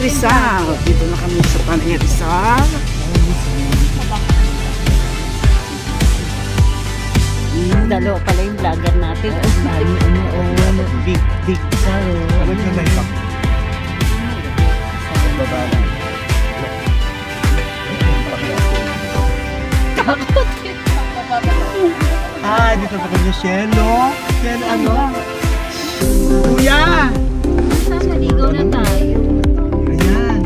Rizal. Dito na kami sa Tanay Rizal. Dalawa pala yung vlogger natin. Big Saro. Ano yung may pang? Baba lang. Dito pa kanya Shelo. Shelo ano? Kuya! Maligaw na tayo. Ayan.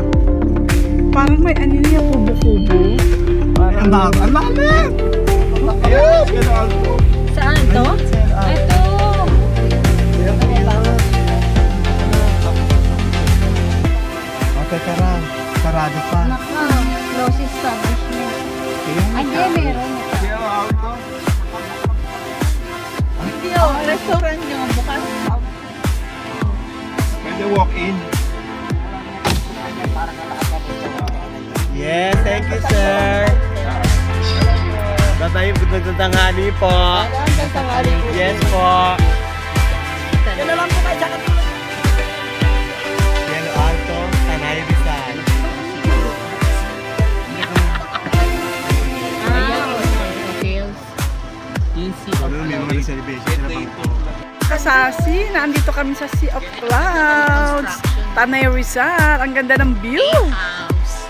Parang may ano niya, kubo-kubo. Ang bago. Ang lalim! Ayan! Shelo Alto. Saan to? Ito! Okay, karang. Sarado pa. Naka, close establishment. Ay, hindi, meron. Shelo Alto. Hindi, restaurant nyo, bukas. Pwede walk-in. Yes, thank you, sir. Bye-bye, magandang tanghali po. Yes po. Yan na lang po kayo sa katulad. Shelo Alto, Tanay Rizal. Hotels. Ano may mga celebration na pang Kasasi, nandito kami sa Sea of Clouds. Tanay Rizal. Ang ganda ng view. House.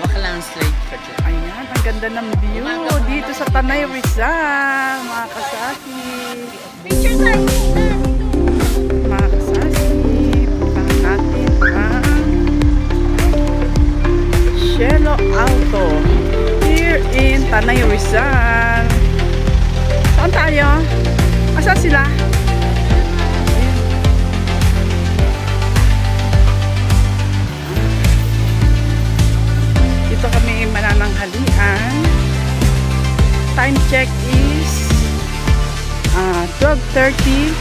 Wakalandslide pa dyan. Ayan, ang ganda ng view dito sa Tanay Rizal. Mga kasasi. Picture tayo. Mga kasasi. Puntahan natin ang Shelo Alto. Here in Tanay Rizal. Saan tayo? Asan sila? Dito kami manananghalian. Time check is 12:30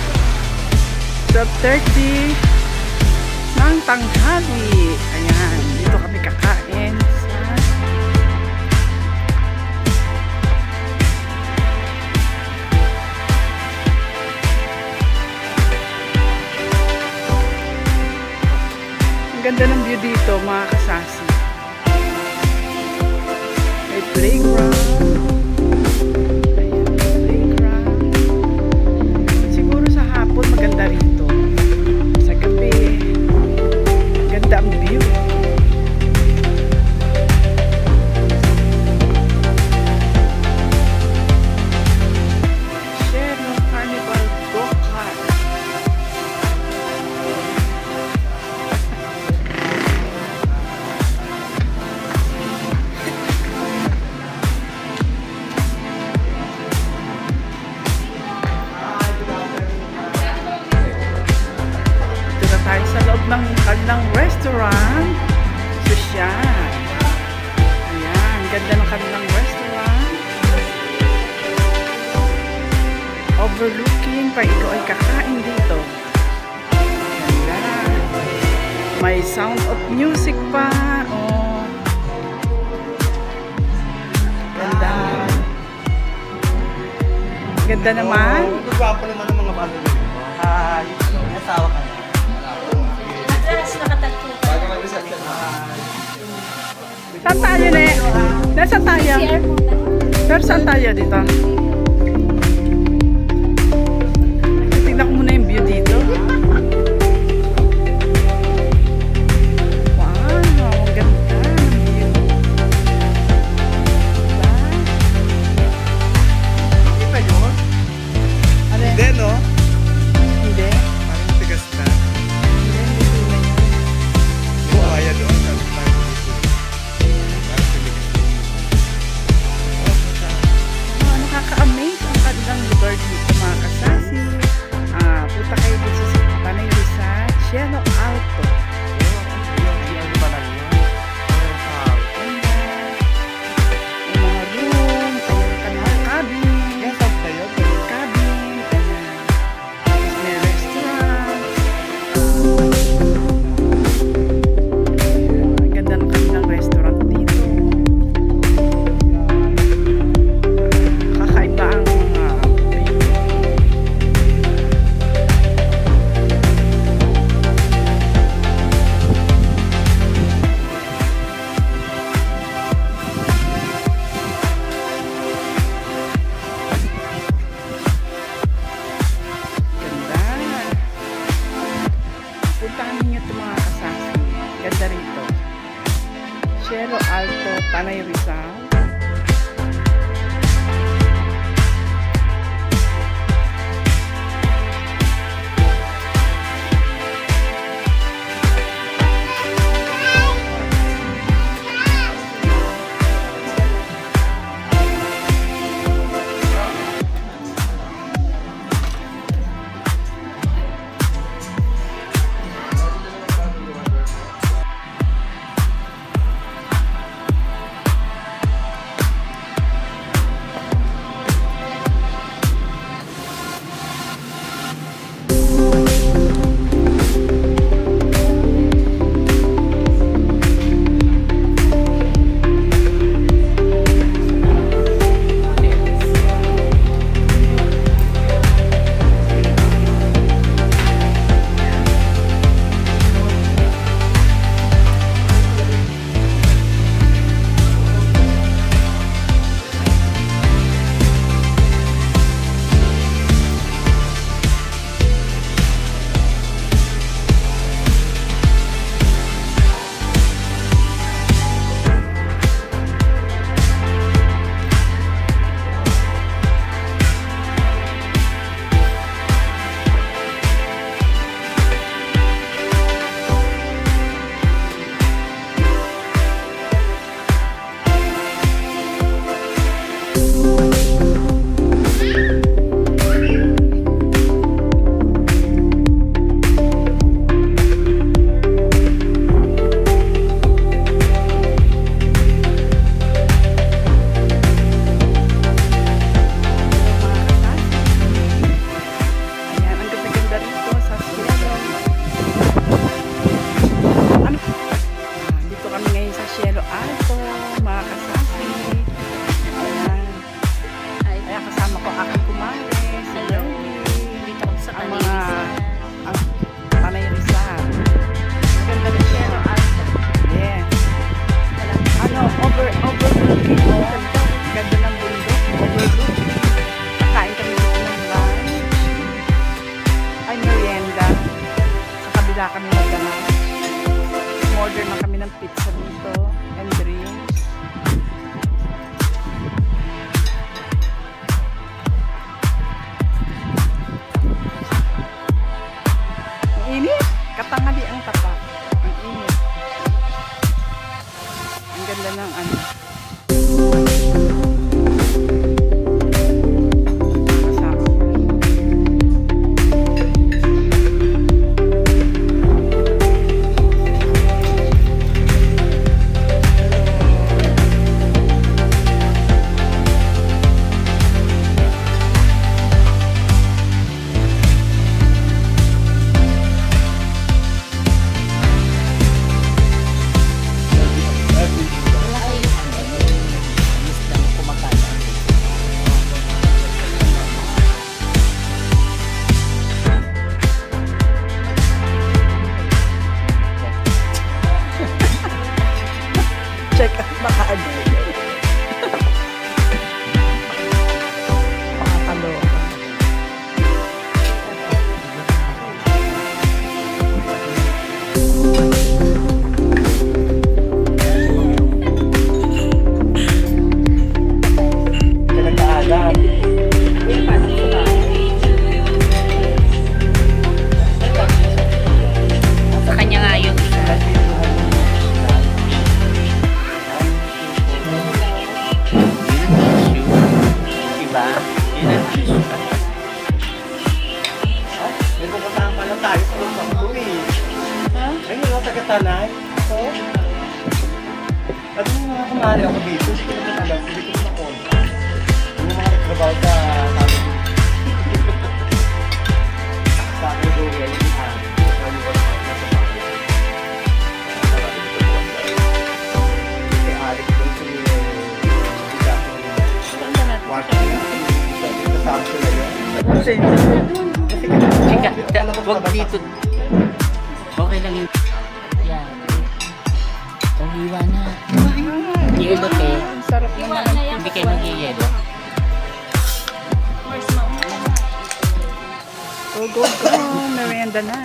ng tanghali. Ayan, dito kami kakain sa ang ganda ng view dito, mga kasasi. May playground. Ayan, playground. Siguro sa hapon maganda rito. Sa gabi, ganda ang view. Shelo Carnival Go-Kart. Tayo sa loob ng kanilang restaurant. Sosyal. Ayan, ganda ng kanilang restaurant. Overlooking pa ikaw ay kakain dito. Ganda. May sound of music pa. Oh. Ganda. Ganda naman. Gwapo naman ng mga bago nyo. Hi. May asawa ka na. Saan tayo, Ne? Nasaan tayo? Pero saan tayo dito? Tignan ko muna yung view dito. Wow, ang ganda ng view. Diba? Hindi ba yun? Ano yun? Hindi, no? Hindi. Parang tigas na. Hindi, hindi na yun. Buhaya doon. Parang tigas na. Nakaka Puntahan ninyo ito mga kasasi. Ganda rito. Cielo Alto, Tanay Rizal. Bigla kami nagdala. Order na kami ng pizza dito and drinks. Ang init. Katangali ang tapak. Ang init. Ang ganda ng ano. Check out baka ano. Pakakaloka. Pinagkaalam. Sa kanya nga yun. May pupuntahan pa lang tayo sa Luzon eh. Ayun lang, taga-Tanay. So, at yung mga kumari ako dito, hindi ko naman alam, hindi ko naman konta. Yung mga nagtrabaho sa sabi ko. Sa akin ko, yung ano, yung workout na sa bahay. Kasi Alex doon sa watching na. Kasama sila yun. Chika, wag dito. Okay lang yun. Yan. Pahiwa na. Yelo te. Ang sarap naman. Hindi kayo mag-yelo. Go, go, go. Merienda na.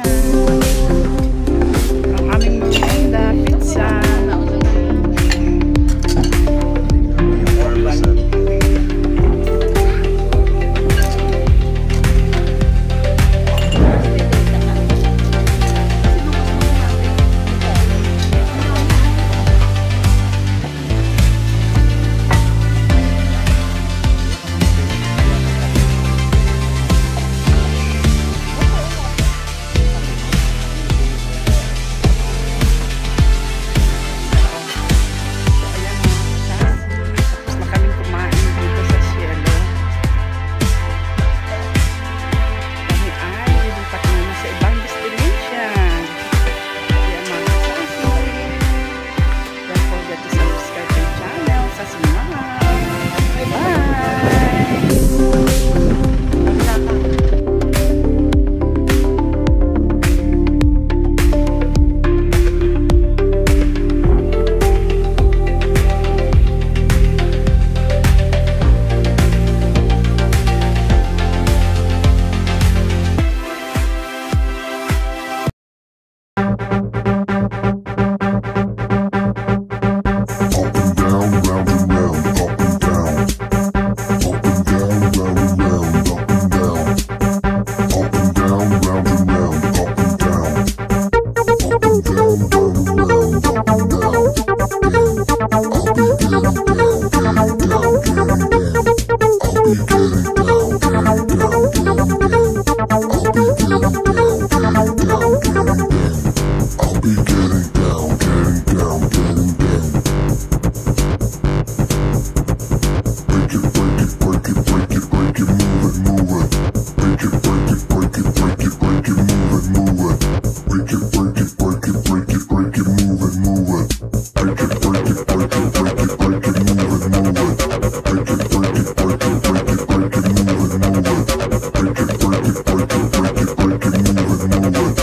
it, break it, break it, break it, move it, move it. Break it, break it, break it, break it, break it, move it, move it. Break it, break it, break it, break it, break it, move it, move it. Break it, break it, break it, break it, break it, move it, move it.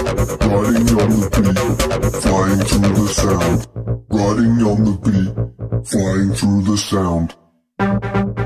Riding on the beat, flying through the sound. Riding on the beat, flying through the sound.